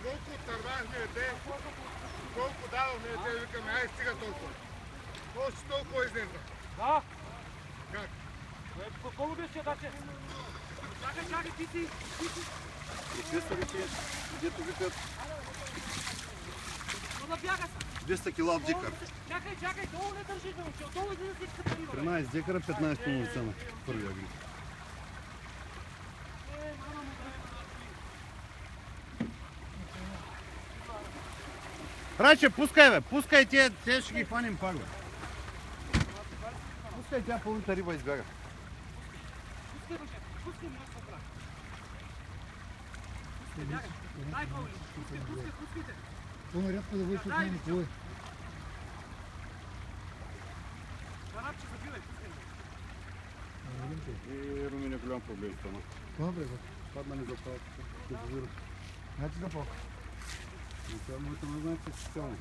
Колко тървахме те, колко дадохме те, викаме, ай стига толкова. Още толкова излезна. Да. Как? Колко беше, даче? Чакай, ти си. Професорите, дето викат Но да бяга са. 200 кила декар. Чакай, долу не държи да учи, отдолу излиза всичка парива. 13 декара, 15 тона цена. Първия гриб. Раче, пускай бе, пускай те ще ги хванем пак бе. Пускай тя пълната риба избяга. Пускай ми нещо правя. Дай, Павли, пускайте. По-нарядко да бъдеш от мен, кой? Карапче, забивай, пускай. И Румен е голям проблем с това. Това бе, бе. Падна ми за палката. Значи да по. Това моята не знае, че е специално.